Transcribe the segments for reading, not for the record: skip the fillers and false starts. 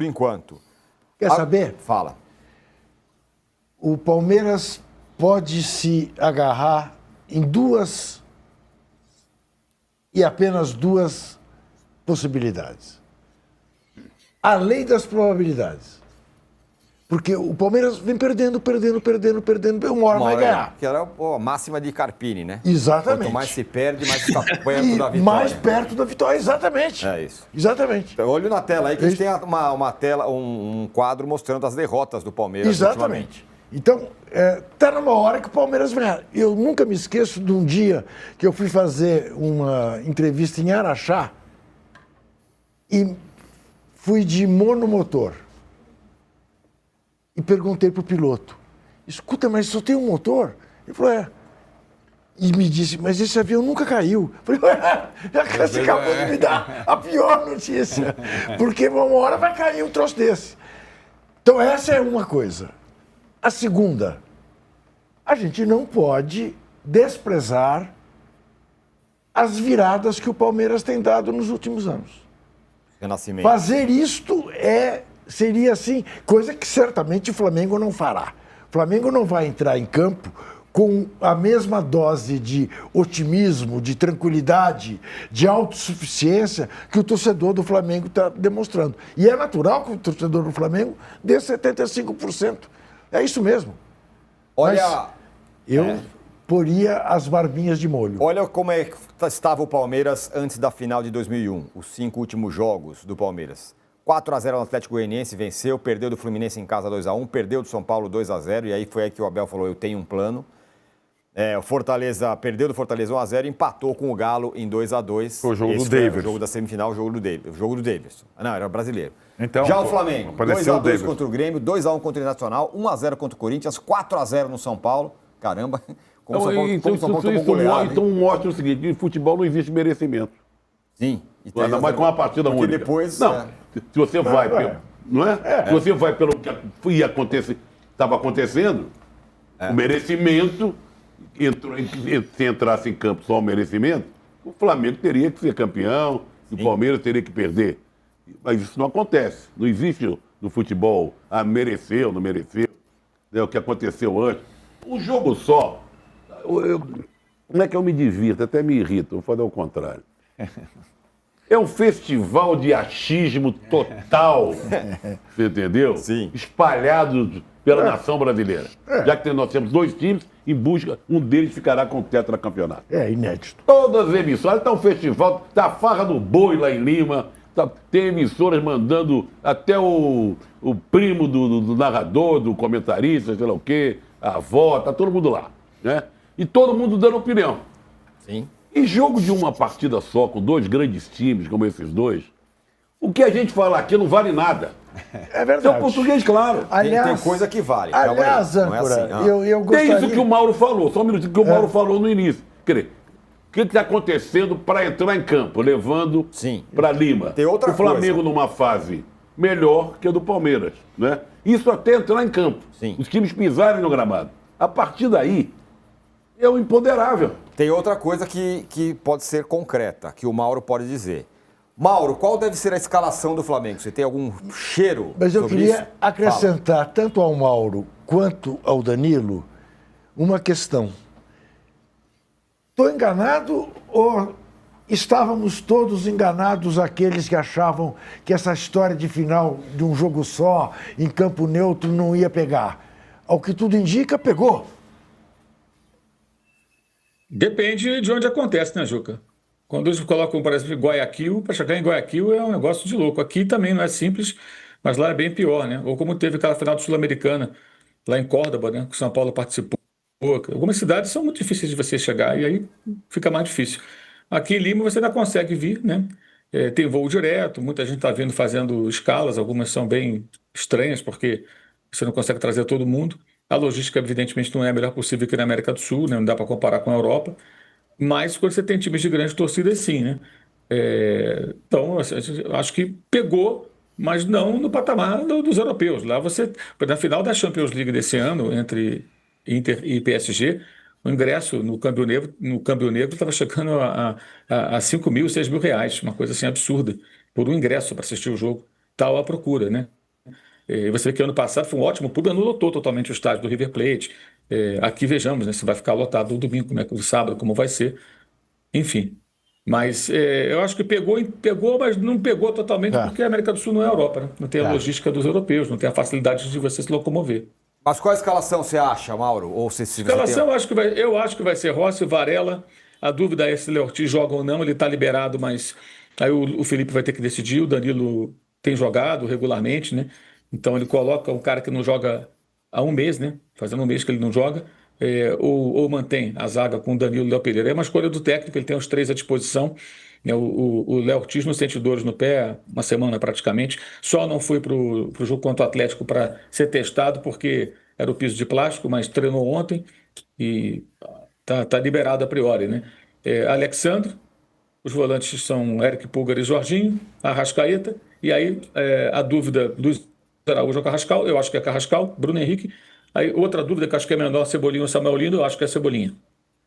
por enquanto. Quer saber? Fala. O Palmeiras pode se agarrar em duas e apenas duas possibilidades. A lei das probabilidades. Porque o Palmeiras vem perdendo. Uma hora vai ganhar. Que era a máxima de Carpini, né? Exatamente. Quanto mais se perde, mais está perto da vitória. Mais perto da vitória, exatamente. É isso. Exatamente. Então, olho na tela aí, que a gente tem uma tela, um quadro mostrando as derrotas do Palmeiras. Exatamente. Então, está numa hora que o Palmeiras vai ganhar. Eu nunca me esqueço de um dia que eu fui fazer uma entrevista em Araxá e fui de monomotor. E perguntei para o piloto, escuta, mas só tem um motor? Ele falou, E me disse, mas esse avião nunca caiu. Eu falei, você acabou de me dar a pior notícia. Porque uma hora vai cair um troço desse. Então essa é uma coisa. A segunda, a gente não pode desprezar as viradas que o Palmeiras tem dado nos últimos anos. Renascimento. Fazer isto seria assim, coisa que certamente o Flamengo não fará. O Flamengo não vai entrar em campo com a mesma dose de otimismo, de tranquilidade, de autossuficiência que o torcedor do Flamengo está demonstrando. E é natural que o torcedor do Flamengo dê 75%. É isso mesmo. Olha, mas eu poria as barbinhas de molho. Olha como estava o Palmeiras antes da final de 2001, os 5 últimos jogos do Palmeiras. 4-0 no Atlético Goianiense, venceu, perdeu do Fluminense em casa 2-1, perdeu do São Paulo 2-0, e aí foi aí que o Abel falou, eu tenho um plano. O Fortaleza perdeu do Fortaleza 1-0, empatou com o Galo em 2-2. Foi o jogo do Davidson. O jogo da semifinal, o jogo do Davidson. Não, era brasileiro. Então, já o Flamengo, 2-2 o contra o Grêmio, 2-1 contra o Internacional, 1-0 contra o Corinthians, 4-0 no São Paulo. Caramba, como o São Paulo tomou goleada. Então mostra o seguinte, em futebol não existe merecimento. Sim. Ainda mais com uma partida única. Depois... Não, se você vai pelo... Não é? Se você vai pelo que estava acontecendo, o merecimento... se entrasse em campo só o merecimento, o Flamengo teria que ser campeão, e o Palmeiras teria que perder. Mas isso não acontece. Não existe no futebol, mereceu, não mereceu. É o que aconteceu antes. Um jogo só, como é que eu me divirto? Até me irrita, vou fazer o contrário. É um festival de achismo total, você entendeu? Sim. Espalhado pela nação brasileira. Já que nós temos 2 times, em busca, um deles ficará com o tetracampeonato. É inédito. Todas as emissoras, está um festival, está a farra do boi lá em Lima, tem emissoras mandando até o primo do narrador, do comentarista, sei lá o quê, a avó, está todo mundo lá, né? E todo mundo dando opinião. Sim. E jogo de uma partida só, com 2 grandes times como esses dois, o que a gente fala aqui não vale nada. É verdade. É o português, claro. Tem coisa que vale. Aliás, Âncora, não é assim, eu gostaria... Tem isso que o Mauro falou, só um minutinho, que o Mauro falou no início. Quer dizer, o que está acontecendo para entrar em campo, levando para Lima? Tem outra o Flamengo coisa. numa fase melhor que a do Palmeiras, né? Isso até entrar em campo. Sim. Os times pisarem no gramado. A partir daí, é o imponderável. Tem outra coisa que pode ser concreta, que o Mauro pode dizer. Mauro, qual deve ser a escalação do Flamengo? Você tem algum cheiro Mas eu sobre queria isso? acrescentar, tanto ao Mauro quanto ao Danilo, uma questão. Estou enganado ou estávamos todos enganados, aqueles que achavam que essa história de final de um jogo só, em campo neutro, não ia pegar? Ao que tudo indica, pegou. Depende de onde acontece, né, Juca? Quando eles colocam, por exemplo, Guayaquil, para chegar em Guayaquil é um negócio de louco. Aqui também não é simples, mas lá é bem pior, né? Ou como teve aquela final do Sul-Americana, lá em Córdoba, né? Que o São Paulo participou. Algumas cidades são muito difíceis de você chegar e aí fica mais difícil. Aqui em Lima você ainda consegue vir, né? Tem voo direto, muita gente está vindo fazendo escalas, algumas são bem estranhas porque você não consegue trazer todo mundo. A logística, evidentemente, não é a melhor possível aqui na América do Sul, né? Não dá para comparar com a Europa. Mas quando você tem times de grande torcida, sim, né? Então, eu acho que pegou, mas não no patamar dos europeus. Lá você, na final da Champions League desse ano, entre Inter e PSG, o ingresso no Câmbio Negro estava chegando a 5 mil, 6 mil reais, uma coisa assim absurda, por um ingresso para assistir o jogo. tal a procura, né? Você vê que ano passado foi um ótimo público, não lotou totalmente o estádio do River Plate. Aqui vejamos, né, se vai ficar lotado no domingo, como é que o sábado, como vai ser. Enfim. Mas eu acho que pegou, mas não pegou totalmente porque a América do Sul não é a Europa, né? Não tem a logística dos europeus, não tem a facilidade de você se locomover. Mas qual a escalação você acha, Mauro? Ou se Escalação, eu acho que vai ser Rossi, Varela. A dúvida é se o Léo Ortiz joga ou não. Ele está liberado, mas aí o Felipe vai ter que decidir. O Danilo tem jogado regularmente, né? Então ele coloca um cara que não joga há um mês, né? Fazendo um mês que ele não joga. Ou mantém a zaga com o Danilo e o Léo Pereira. É uma escolha do técnico, ele tem os três à disposição. O Léo Ortiz não sente dores no pé, uma semana praticamente. Só não foi para o jogo contra o Atlético para ser testado, porque era o piso de plástico, mas treinou ontem e tá liberado a priori, né? Alexandre, os volantes são Eric Pulgar e Jorginho, Arrascaeta, e aí a dúvida Luiz Araújo ou Carrascal, eu acho que é Carrascal, Bruno Henrique. Aí outra dúvida que acho que é menor, Cebolinha ou Samuel Lino, eu acho que é Cebolinha.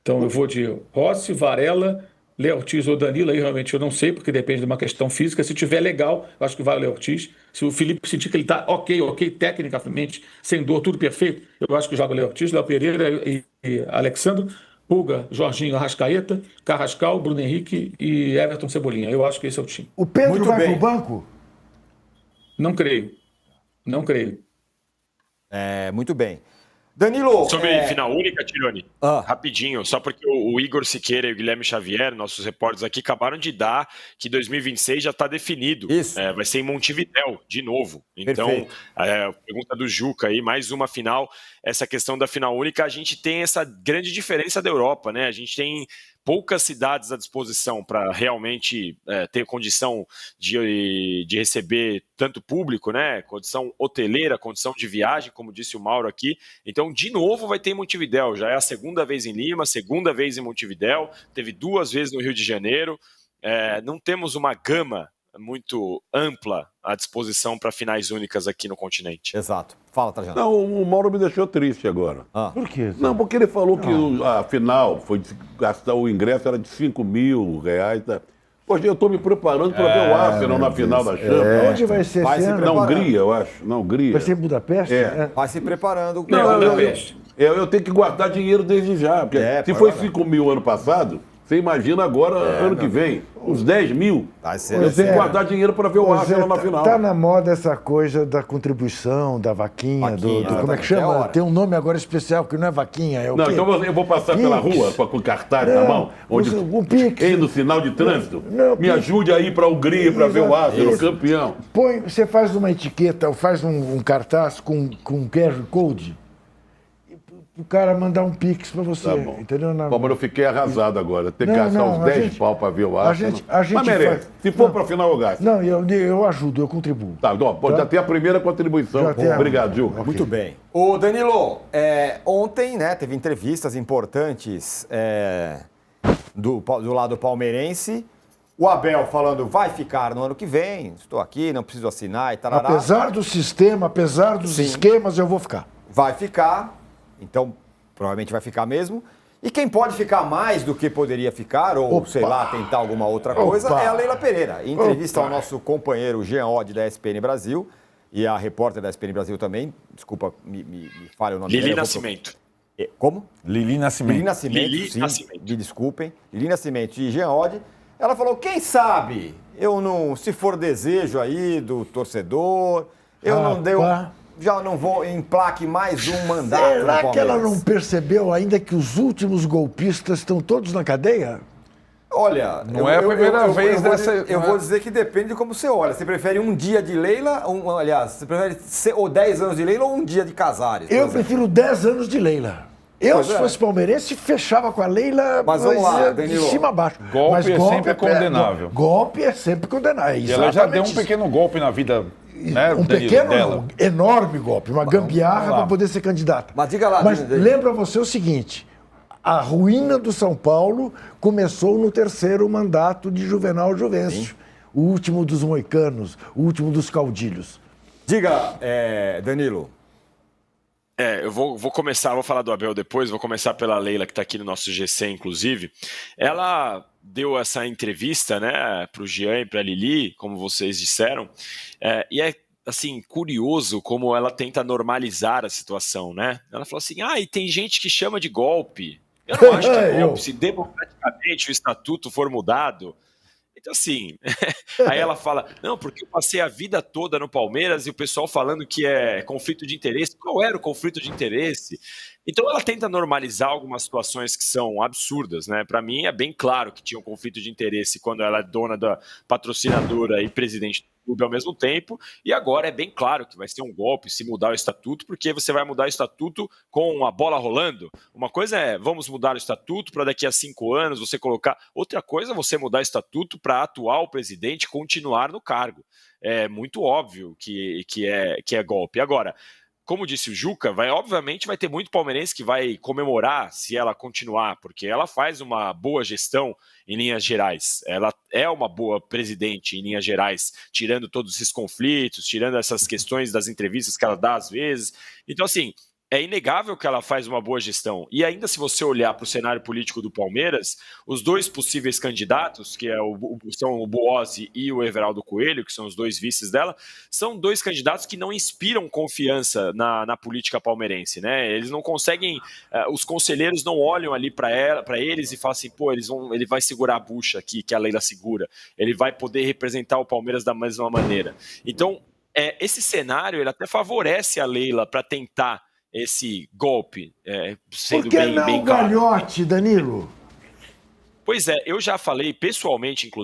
Então eu vou de Rossi, Varela, Léo Ortiz ou Danilo, aí realmente eu não sei, porque depende de uma questão física. Se tiver legal, eu acho que vai o Léo Ortiz. Se o Felipe sentir que ele está ok, tecnicamente, sem dor, tudo perfeito, eu acho que joga o Léo Ortiz, Léo Pereira e Alexandre, Pulga, Jorginho, Arrascaeta, Carrascal, Bruno Henrique e Everton Cebolinha. Eu acho que esse é o time. O Pedro Muito vai bem. pro banco? Não creio. Não creio. Muito bem. Danilo... Sobre final única, Tironi, rapidinho, só porque o Igor Siqueira e o Guilherme Xavier, nossos repórteres aqui, acabaram de dar que 2026 já está definido. Isso. Vai ser em Montevidéu, de novo. Então, pergunta do Juca aí, mais uma final. Essa questão da final única, a gente tem essa grande diferença da Europa, né? A gente tem poucas cidades à disposição para realmente ter condição de receber tanto público, né? Condição hoteleira, condição de viagem, como disse o Mauro aqui. Então, de novo, vai ter em Montevidéu. Já é a segunda vez em Lima, segunda vez em Montevidéu. Teve 2 vezes no Rio de Janeiro. Não temos uma gama muito ampla à disposição para finais únicas aqui no continente. Exato. Fala, Trajano. Não, o Mauro me deixou triste agora. Por quê? Não, porque ele falou que a final foi gastar o ingresso era de R$5.000. Tá? Poxa, eu estou me preparando para ver o Arsenal na final da Champions. Onde vai ser Vai esse se ano? Na preparando. Hungria, eu acho. Na Hungria. Vai ser em Budapeste? Vai se preparando. Eu tenho que guardar dinheiro desde já. Porque se foi 5 mil ano passado, você imagina agora, ano que vem, uns 10 mil. Vai ser. Eu tenho que guardar dinheiro para ver o Arsenal na final. Tá na moda essa coisa da contribuição, da vaquinha, como é que chama? Tem um nome agora especial, que não é vaquinha, é o Não, quê? então eu vou passar pela rua com cartaz na mão, onde no sinal de trânsito. Me ajude a ir para a Hungria para ver o Arsenal campeão. Você faz uma etiqueta, ou faz um cartaz com QR Code, o cara mandar um pix pra você, Tá bom. entendeu? Pô, mas eu fiquei arrasado agora. Tem que Não, gastar não, uns a 10 gente- pau para ver o Arsenal. a gente Mas merece. faz- Se for não. para a final, eu gasto. Não, eu ajudo, eu contribuo. Tá, então, pô, já tem a primeira contribuição. Já tem a- Obrigado, Gil. Muito bem. Ô, Danilo, ontem, né, teve entrevistas importantes do lado palmeirense. O Abel falando, vai ficar no ano que vem, estou aqui, não preciso assinar e tal. Apesar do sistema, apesar dos esquemas, eu vou ficar. Vai ficar, então provavelmente vai ficar mesmo. E quem pode ficar mais do que poderia ficar, ou sei lá, tentar alguma outra coisa, é a Leila Pereira. Em entrevista ao nosso companheiro Jean Oddi da ESPN Brasil, e a repórter da ESPN Brasil também, desculpa, me falha o nome dela. Lili Nascimento. Como? Lili Nascimento. Lili Nascimento, Lili sim, Nascimento. me desculpem. Lili Nascimento e Jean Oddi. Ela falou, quem sabe, eu não, se for desejo aí do torcedor, eu já não vou emplaque mais um mandato no Será Palmeiras. que ela não percebeu ainda que os últimos golpistas estão todos na cadeia? Olha, Não é a primeira vez dessa- Eu vou dizer que depende de como você olha. Você prefere um dia de Leila, você prefere ou 10 anos de Leila ou um dia de Casares? por Eu exemplo? prefiro 10 anos de Leila. Eu, Pois se é. fosse palmeirense, fechava com a Leila Mas vamos lá, de Danilo. cima a baixo. Golpe Mas é sempre condenável. Golpe é sempre condenável. E ela já deu um Exatamente pequeno golpe na vida, né, um Danilo, pequeno, dela. não, enorme golpe, uma gambiarra lá. para poder ser candidata. Mas diga lá, Mas Danilo. lembra você o seguinte: a ruína do São Paulo começou no terceiro mandato de Juvenal Juvencio, o último dos moicanos, o último dos caudilhos. Diga, Danilo. Eu vou começar, vou falar do Abel depois, vou começar pela Leila, que está aqui no nosso GC, inclusive. Ela deu essa entrevista, né, para o Jean e para a Lili, como vocês disseram, e é assim, curioso como ela tenta normalizar a situação, né? Ela falou assim, e tem gente que chama de golpe. Eu não acho que é golpe, se democraticamente o estatuto for mudado. Então, assim, aí ela fala, não, porque eu passei a vida toda no Palmeiras e o pessoal falando que é conflito de interesse. Qual era o conflito de interesse? Então ela tenta normalizar algumas situações que são absurdas, né? Para mim é bem claro que tinha um conflito de interesse quando ela é dona da patrocinadora e presidente do clube ao mesmo tempo, e agora é bem claro que vai ser um golpe se mudar o estatuto, porque você vai mudar o estatuto com a bola rolando. Uma coisa é, vamos mudar o estatuto para daqui a 5 anos você colocar... Outra coisa é você mudar o estatuto para a atual presidente continuar no cargo. É muito óbvio que é golpe. Agora, como disse o Juca, obviamente vai ter muito palmeirense que vai comemorar se ela continuar, porque ela faz uma boa gestão em linhas gerais. Ela é uma boa presidente em linhas gerais, tirando todos esses conflitos, tirando essas questões das entrevistas que ela dá às vezes. Então, assim, é inegável que ela faz uma boa gestão. E ainda se você olhar para o cenário político do Palmeiras, os dois possíveis candidatos, que são o Boazzi e o Everaldo Coelho, que são os dois vices dela, são dois candidatos que não inspiram confiança na política palmeirense, né? Eles não conseguem, os conselheiros não olham ali para eles e falam assim, pô, ele vai segurar a bucha aqui, que a Leila segura, ele vai poder representar o Palmeiras da mesma maneira. Então, esse cenário ele até favorece a Leila para tentar esse golpe, sendo Por que bem não claro. Galhote, Danilo? Pois é, eu já falei pessoalmente, inclusive,